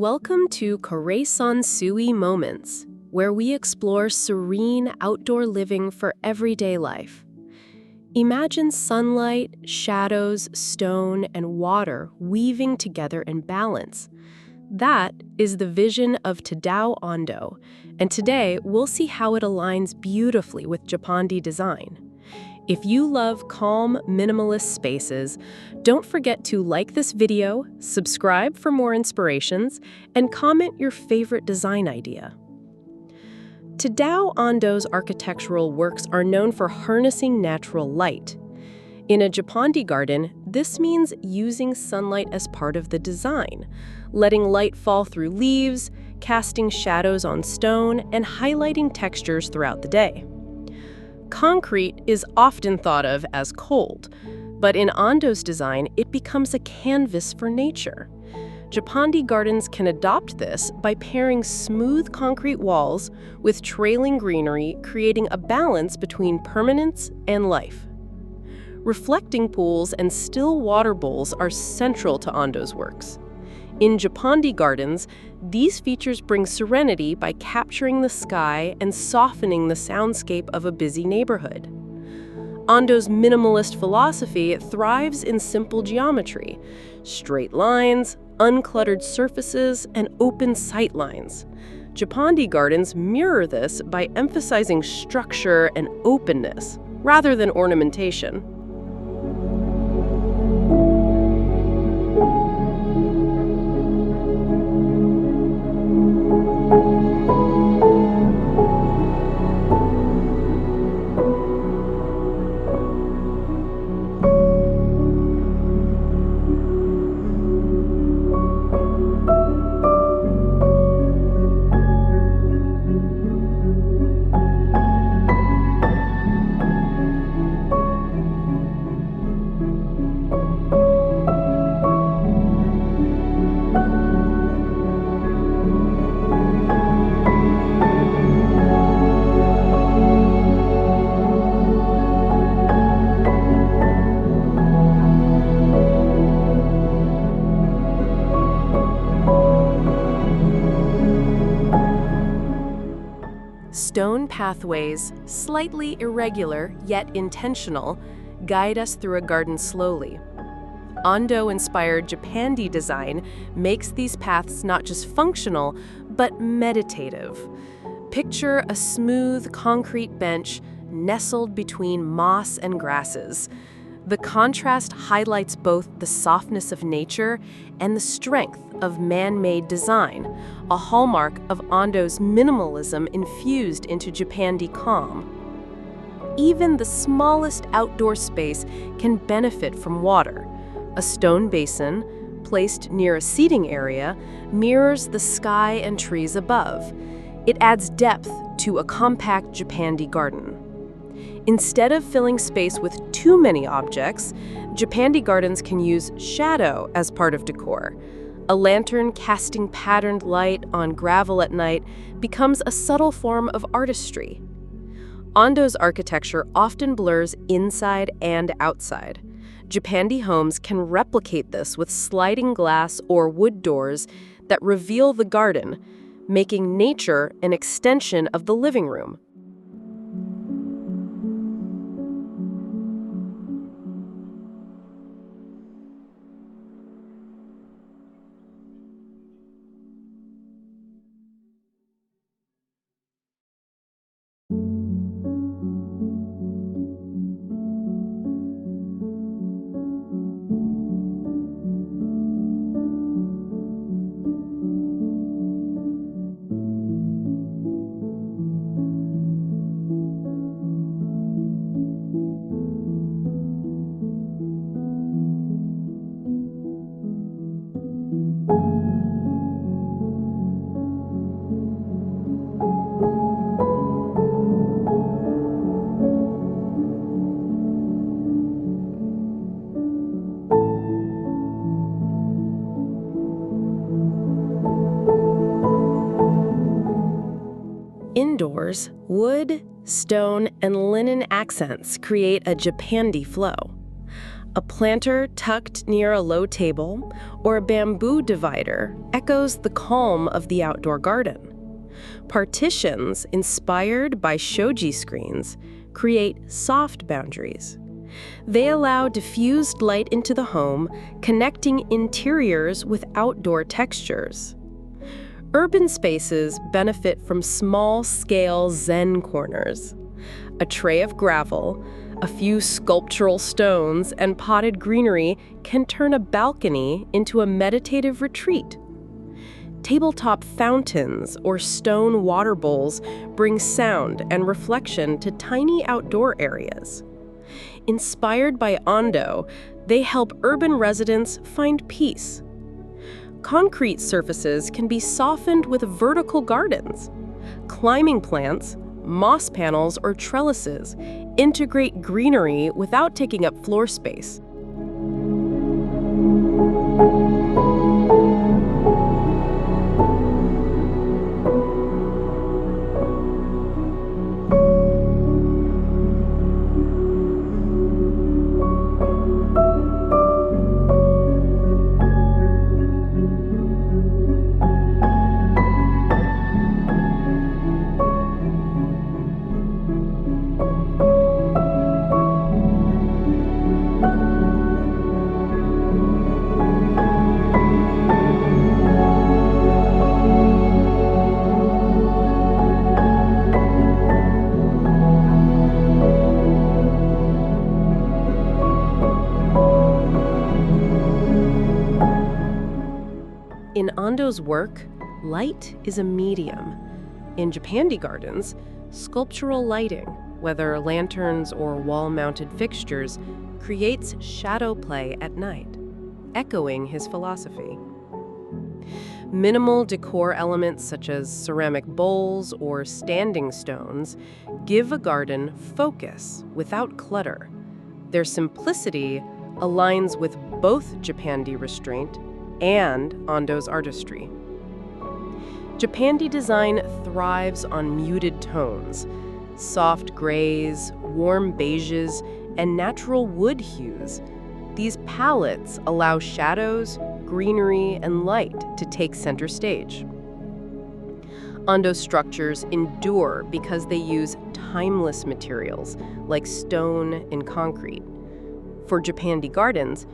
Welcome to Kore-san-sui Moments, where we explore serene outdoor living for everyday life. Imagine sunlight, shadows, stone, and water weaving together in balance. That is the vision of Tadao Ando, and today we'll see how it aligns beautifully with Japandi design. If you love calm, minimalist spaces, don't forget to like this video, subscribe for more inspirations, and comment your favorite design idea. Tadao Ando's architectural works are known for harnessing natural light. In a Japandi garden, this means using sunlight as part of the design, letting light fall through leaves, casting shadows on stone, and highlighting textures throughout the day. Concrete is often thought of as cold, but in Ando's design, it becomes a canvas for nature. Japandi gardens can adopt this by pairing smooth concrete walls with trailing greenery, creating a balance between permanence and life. Reflecting pools and still water bowls are central to Ando's works. In Japandi gardens, these features bring serenity by capturing the sky and softening the soundscape of a busy neighborhood. Ando's minimalist philosophy thrives in simple geometry, straight lines, uncluttered surfaces, and open sight lines. Japandi gardens mirror this by emphasizing structure and openness, rather than ornamentation. Stone pathways, slightly irregular yet intentional, guide us through a garden slowly. Ando-inspired Japandi design makes these paths not just functional, but meditative. Picture a smooth concrete bench nestled between moss and grasses. The contrast highlights both the softness of nature and the strength of man-made design, a hallmark of Ando's minimalism infused into Japandi calm. Even the smallest outdoor space can benefit from water. A stone basin, placed near a seating area, mirrors the sky and trees above. It adds depth to a compact Japandi garden. Instead of filling space with too many objects, Japandi gardens can use shadow as part of decor. A lantern casting patterned light on gravel at night becomes a subtle form of artistry. Ando's architecture often blurs inside and outside. Japandi homes can replicate this with sliding glass or wood doors that reveal the garden, making nature an extension of the living room. Indoors, wood, stone, and linen accents create a Japandi flow. A planter tucked near a low table or a bamboo divider echoes the calm of the outdoor garden. Partitions inspired by shoji screens create soft boundaries. They allow diffused light into the home, connecting interiors with outdoor textures. Urban spaces benefit from small-scale Zen corners. A tray of gravel, a few sculptural stones, and potted greenery can turn a balcony into a meditative retreat. Tabletop fountains or stone water bowls bring sound and reflection to tiny outdoor areas. Inspired by Ando, they help urban residents find peace. Concrete surfaces can be softened with vertical gardens. Climbing plants, moss panels, or trellises integrate greenery without taking up floor space. In Ando's work, light is a medium. In Japandi gardens, sculptural lighting, whether lanterns or wall-mounted fixtures, creates shadow play at night, echoing his philosophy. Minimal decor elements such as ceramic bowls or standing stones give a garden focus without clutter. Their simplicity aligns with both Japandi restraint and Ando's artistry. Japandi design thrives on muted tones, soft grays, warm beiges, and natural wood hues. These palettes allow shadows, greenery, and light to take center stage. Ando's structures endure because they use timeless materials like stone and concrete. For Japandi gardens,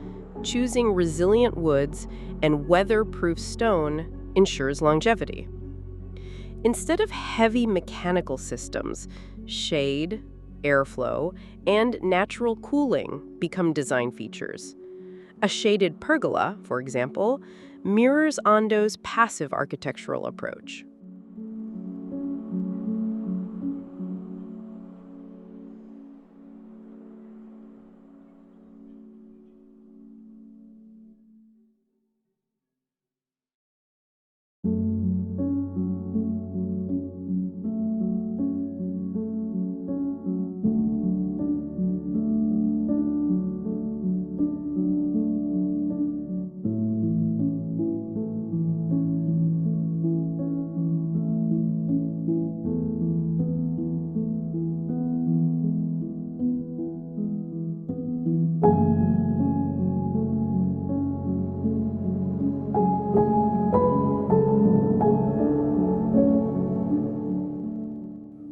choosing resilient woods and weather-proof stone ensures longevity. Instead of heavy mechanical systems, shade, airflow, and natural cooling become design features. A shaded pergola, for example, mirrors Ando's passive architectural approach.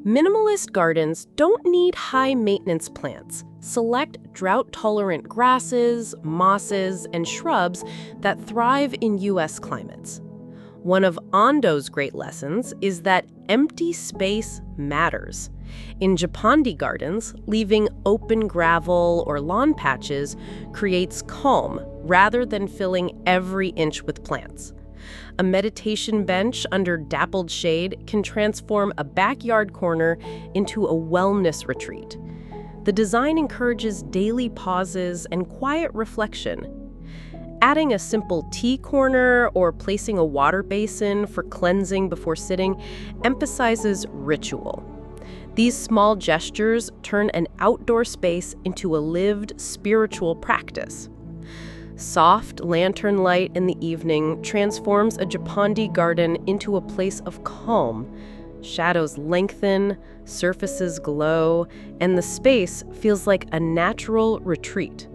Minimalist gardens don't need high-maintenance plants. Select drought-tolerant grasses, mosses, and shrubs that thrive in U.S. climates. One of Ando's great lessons is that empty space matters. In Japandi gardens, leaving open gravel or lawn patches creates calm rather than filling every inch with plants. A meditation bench under dappled shade can transform a backyard corner into a wellness retreat. The design encourages daily pauses and quiet reflection. Adding a simple tea corner or placing a water basin for cleansing before sitting emphasizes ritual. These small gestures turn an outdoor space into a lived spiritual practice. Soft lantern light in the evening transforms a Japandi garden into a place of calm. Shadows lengthen, surfaces glow, and the space feels like a natural retreat.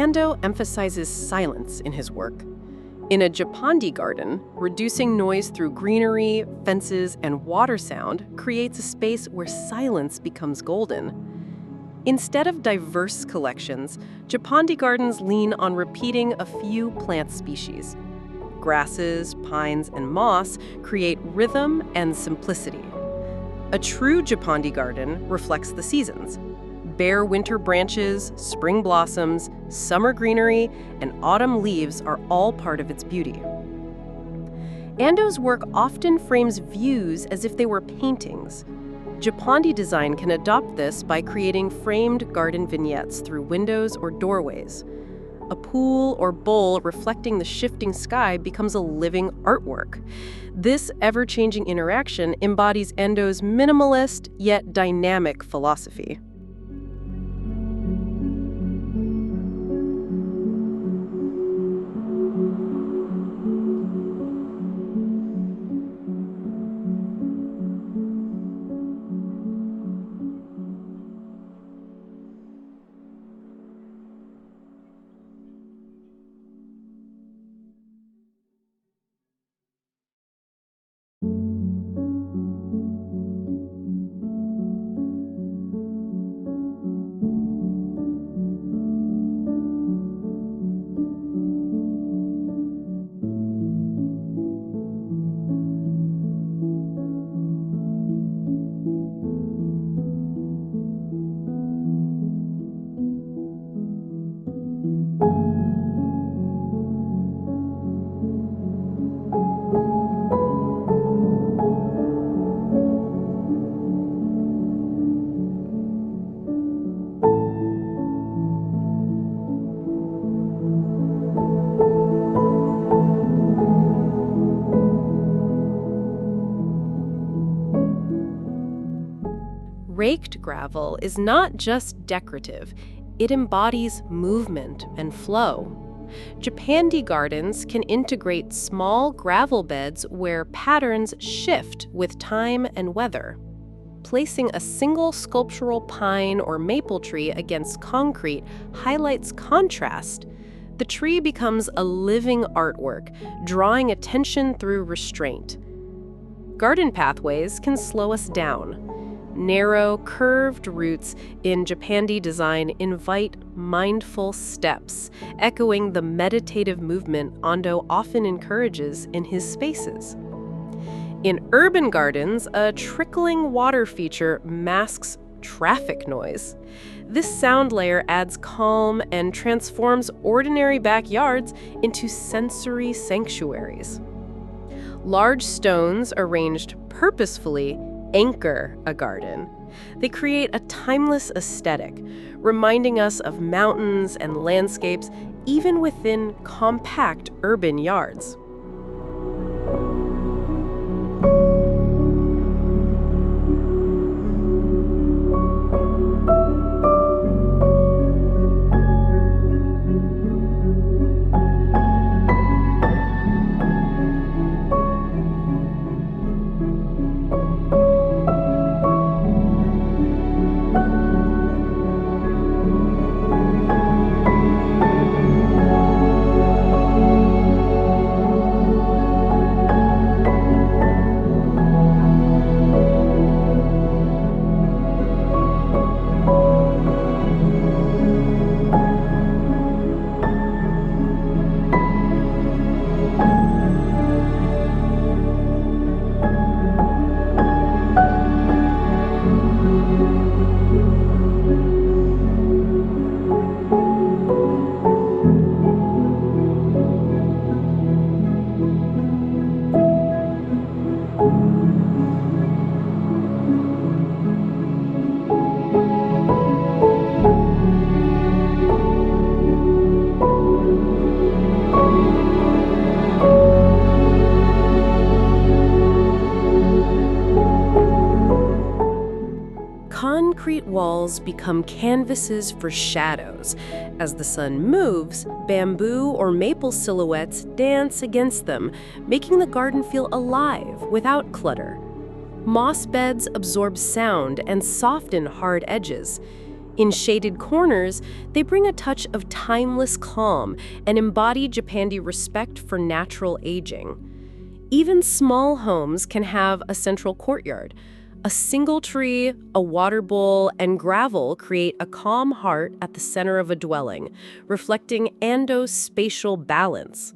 Ando emphasizes silence in his work. In a Japandi garden, reducing noise through greenery, fences, and water sound creates a space where silence becomes golden. Instead of diverse collections, Japandi gardens lean on repeating a few plant species. Grasses, pines, and moss create rhythm and simplicity. A true Japandi garden reflects the seasons. Bare winter branches, spring blossoms, summer greenery, and autumn leaves are all part of its beauty. Ando's work often frames views as if they were paintings. Japandi design can adopt this by creating framed garden vignettes through windows or doorways. A pool or bowl reflecting the shifting sky becomes a living artwork. This ever-changing interaction embodies Ando's minimalist yet dynamic philosophy. Raked gravel is not just decorative, it embodies movement and flow. Japandi gardens can integrate small gravel beds where patterns shift with time and weather. Placing a single sculptural pine or maple tree against concrete highlights contrast. The tree becomes a living artwork, drawing attention through restraint. Garden pathways can slow us down. Narrow, curved routes in Japandi design invite mindful steps, echoing the meditative movement Ando often encourages in his spaces. In urban gardens, a trickling water feature masks traffic noise. This sound layer adds calm and transforms ordinary backyards into sensory sanctuaries. Large stones arranged purposefully anchor a garden. They create a timeless aesthetic, reminding us of mountains and landscapes even within compact urban yards. walls become canvases for shadows. As the sun moves, bamboo or maple silhouettes dance against them, making the garden feel alive without clutter. Moss beds absorb sound and soften hard edges. In shaded corners, they bring a touch of timeless calm and embody Japandi respect for natural aging. Even small homes can have a central courtyard. A single tree, a water bowl, and gravel create a calm heart at the center of a dwelling, reflecting Ando's spatial balance.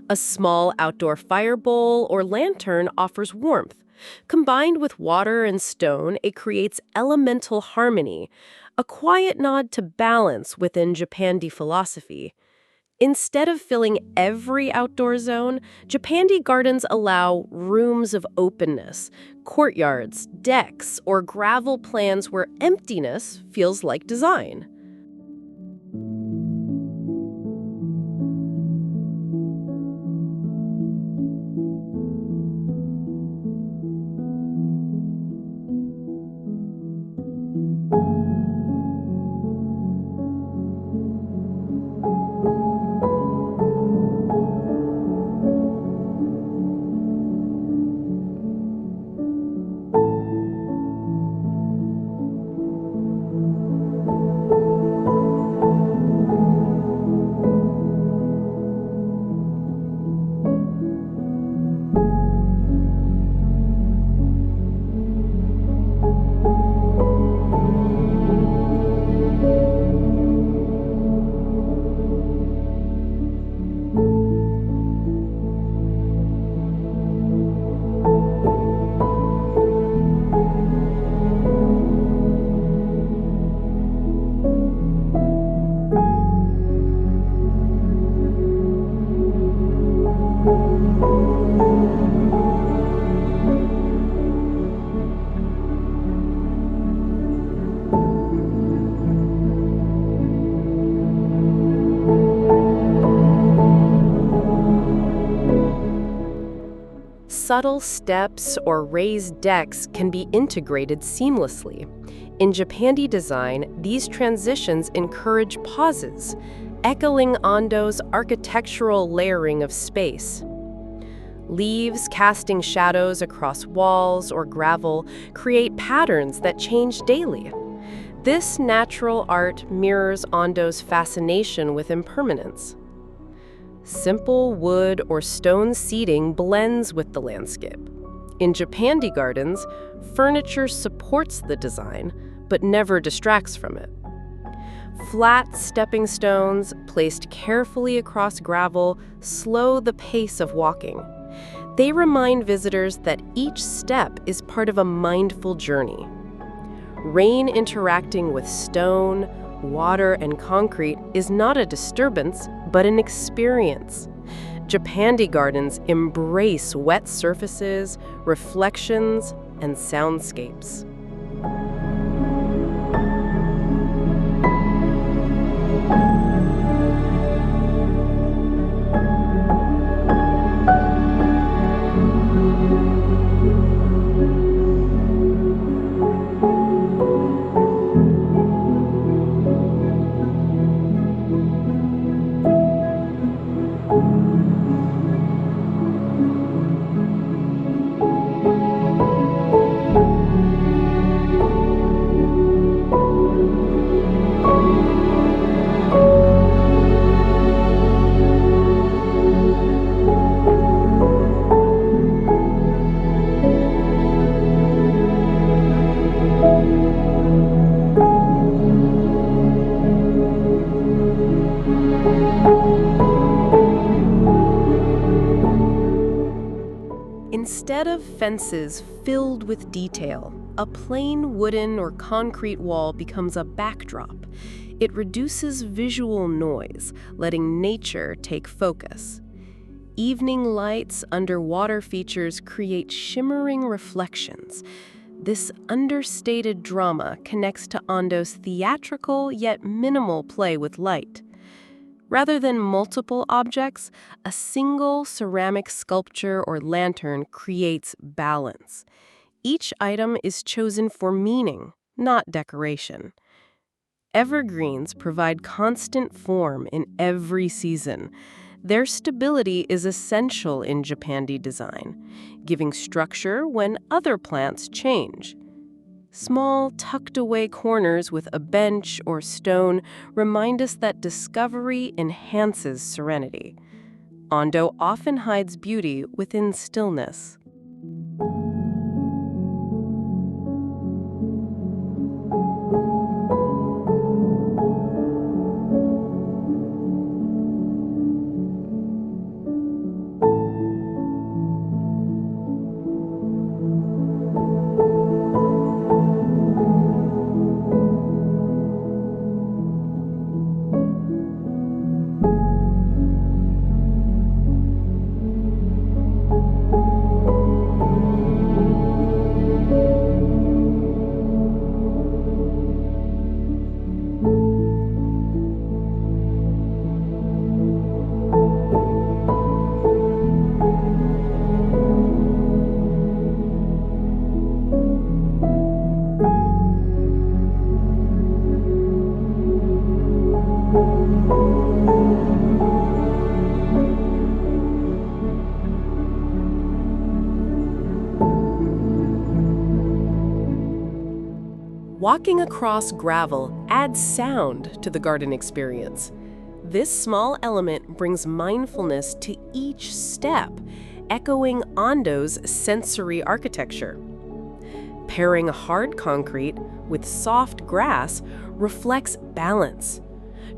A small outdoor fire bowl or lantern offers warmth. Combined with water and stone, it creates elemental harmony, a quiet nod to balance within Japandi philosophy. Instead of filling every outdoor zone, Japandi gardens allow rooms of openness, courtyards, decks, or gravel plans where emptiness feels like design. Subtle steps or raised decks can be integrated seamlessly. In Japandi design, these transitions encourage pauses, echoing Ando's architectural layering of space. Leaves casting shadows across walls or gravel create patterns that change daily. This natural art mirrors Ando's fascination with impermanence. Simple wood or stone seating blends with the landscape. In Japandi gardens, furniture supports the design, but never distracts from it. Flat stepping stones, placed carefully across gravel, slow the pace of walking. They remind visitors that each step is part of a mindful journey. Rain interacting with stone, water, and concrete is not a disturbance, but an experience. Japandi gardens embrace wet surfaces, reflections, and soundscapes. Instead of fences filled with detail, a plain wooden or concrete wall becomes a backdrop. It reduces visual noise, letting nature take focus. Evening lights underwater features create shimmering reflections. This understated drama connects to Ando's theatrical yet minimal play with light. Rather than multiple objects, a single ceramic sculpture or lantern creates balance. Each item is chosen for meaning, not decoration. Evergreens provide constant form in every season. Their stability is essential in Japandi design, giving structure when other plants change. Small, tucked-away corners with a bench or stone remind us that discovery enhances serenity. Ando often hides beauty within stillness. Walking across gravel adds sound to the garden experience. This small element brings mindfulness to each step, echoing Ando's sensory architecture. Pairing hard concrete with soft grass reflects balance.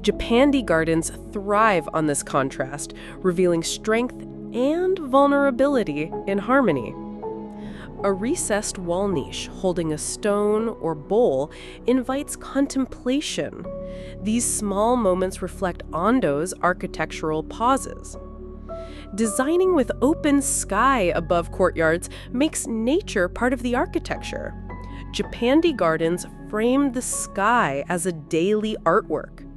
Japandi gardens thrive on this contrast, revealing strength and vulnerability in harmony. A recessed wall niche holding a stone or bowl invites contemplation. These small moments reflect Ando's architectural pauses. Designing with open sky above courtyards makes nature part of the architecture. Japandi gardens frame the sky as a daily artwork.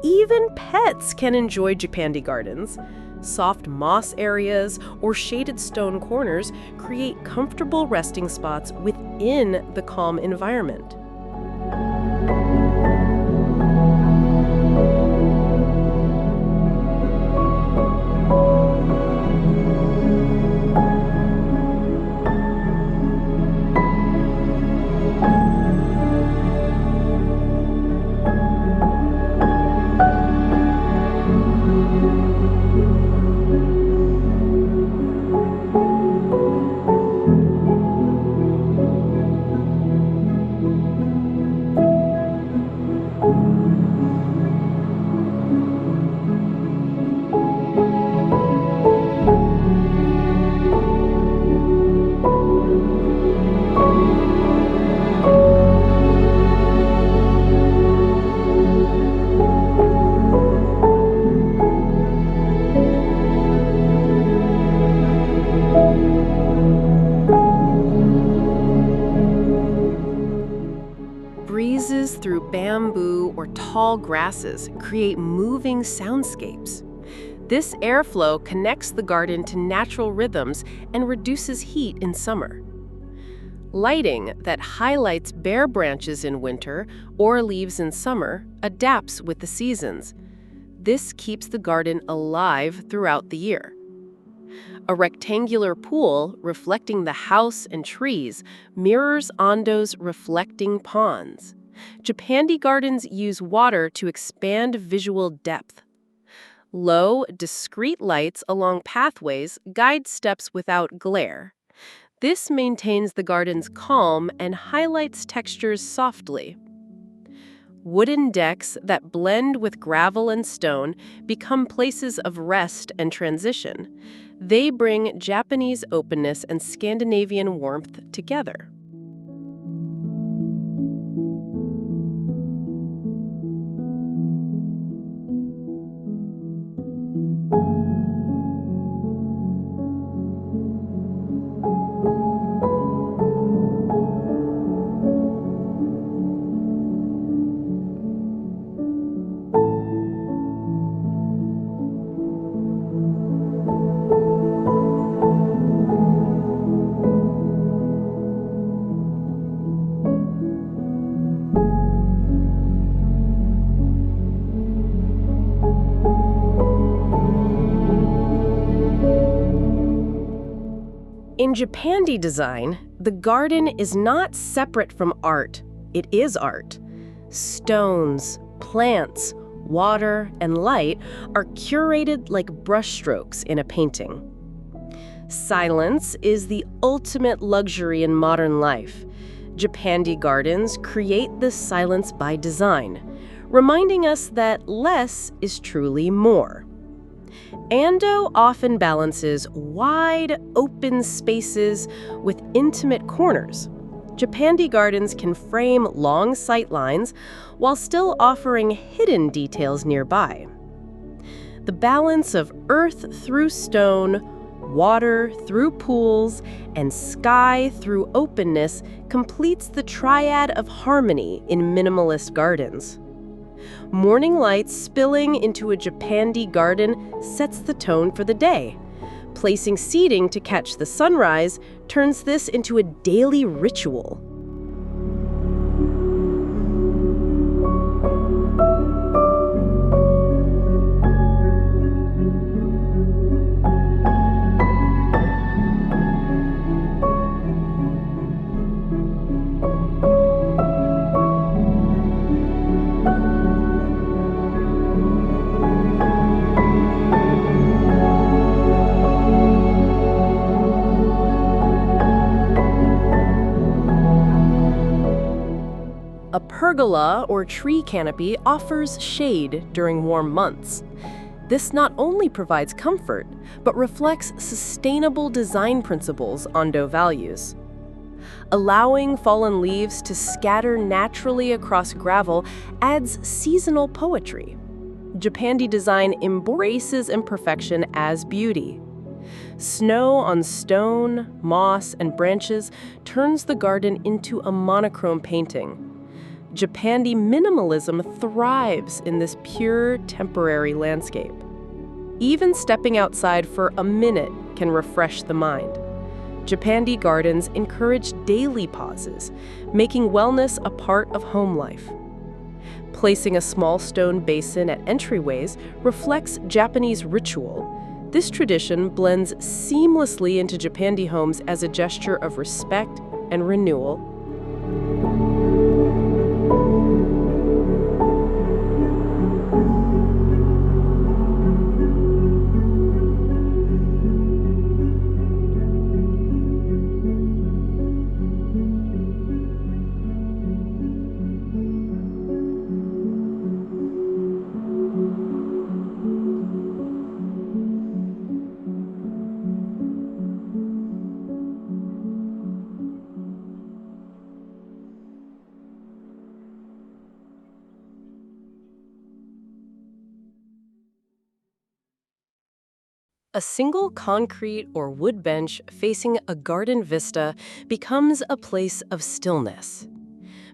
Even pets can enjoy Japandi gardens. Soft moss areas or shaded stone corners create comfortable resting spots within the calm environment. Breezes through bamboo or tall grasses create moving soundscapes. This airflow connects the garden to natural rhythms and reduces heat in summer. Lighting that highlights bare branches in winter or leaves in summer adapts with the seasons. This keeps the garden alive throughout the year. A rectangular pool reflecting the house and trees mirrors Ando's reflecting ponds. Japandi gardens use water to expand visual depth. Low, discrete lights along pathways guide steps without glare. This maintains the garden's calm and highlights textures softly. Wooden decks that blend with gravel and stone become places of rest and transition. They bring Japanese openness and Scandinavian warmth together. In Japandi design, the garden is not separate from art. It is art. Stones, plants, water, and light are curated like brushstrokes in a painting. Silence is the ultimate luxury in modern life. Japandi gardens create this silence by design, reminding us that less is truly more. Ando often balances wide, open spaces with intimate corners. Japandi gardens can frame long sightlines while still offering hidden details nearby. The balance of earth through stone, water through pools, and sky through openness completes the triad of harmony in minimalist gardens. Morning light spilling into a Japandi garden sets the tone for the day. Placing seating to catch the sunrise turns this into a daily ritual. A pergola or tree canopy offers shade during warm months. This not only provides comfort, but reflects sustainable design principles Ando values. Allowing fallen leaves to scatter naturally across gravel adds seasonal poetry. Japandi design embraces imperfection as beauty. Snow on stone, moss, and branches turns the garden into a monochrome painting. Japandi minimalism thrives in this pure, temporary landscape. Even stepping outside for a minute can refresh the mind. Japandi gardens encourage daily pauses, making wellness a part of home life. Placing a small stone basin at entryways reflects Japanese ritual. This tradition blends seamlessly into Japandi homes as a gesture of respect and renewal. A single concrete or wood bench facing a garden vista becomes a place of stillness.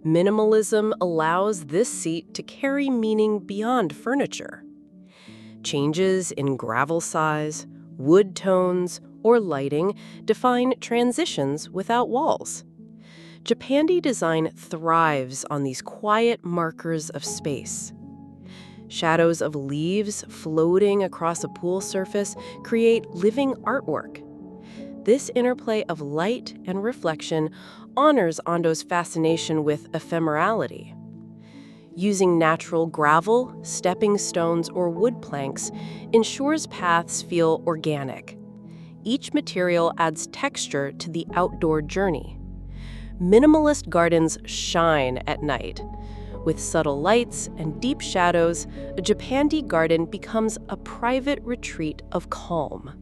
Minimalism allows this seat to carry meaning beyond furniture. Changes in gravel size, wood tones, or lighting define transitions without walls. Japandi design thrives on these quiet markers of space. Shadows of leaves floating across a pool surface create living artwork. This interplay of light and reflection honors Ando's fascination with ephemerality. Using natural gravel, stepping stones, or wood planks ensures paths feel organic. Each material adds texture to the outdoor journey. Minimalist gardens shine at night. With subtle lights and deep shadows, a Japandi garden becomes a private retreat of calm.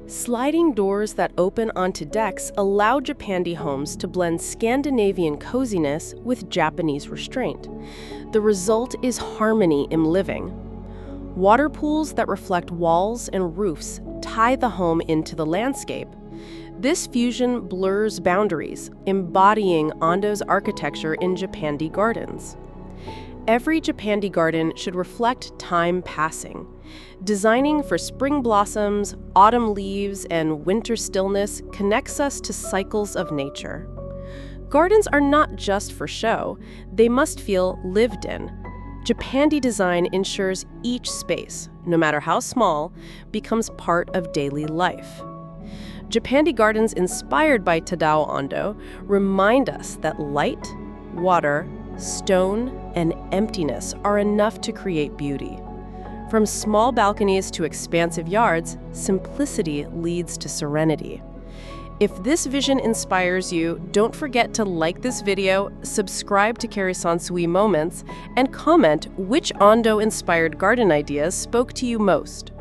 Sliding doors that open onto decks allow Japandi homes to blend Scandinavian coziness with Japanese restraint. The result is harmony in living. Water pools that reflect walls and roofs tie the home into the landscape. This fusion blurs boundaries, embodying Ando's architecture in Japandi gardens. Every Japandi garden should reflect time passing. Designing for spring blossoms, autumn leaves, and winter stillness connects us to cycles of nature. Gardens are not just for show, they must feel lived in. Japandi design ensures each space, no matter how small, becomes part of daily life. Japandi gardens inspired by Tadao Ando remind us that light, water, stone, and emptiness are enough to create beauty. From small balconies to expansive yards, simplicity leads to serenity. If this vision inspires you, don't forget to like this video, subscribe to Keri-san-sui Moments, and comment which Ando-inspired garden ideas spoke to you most.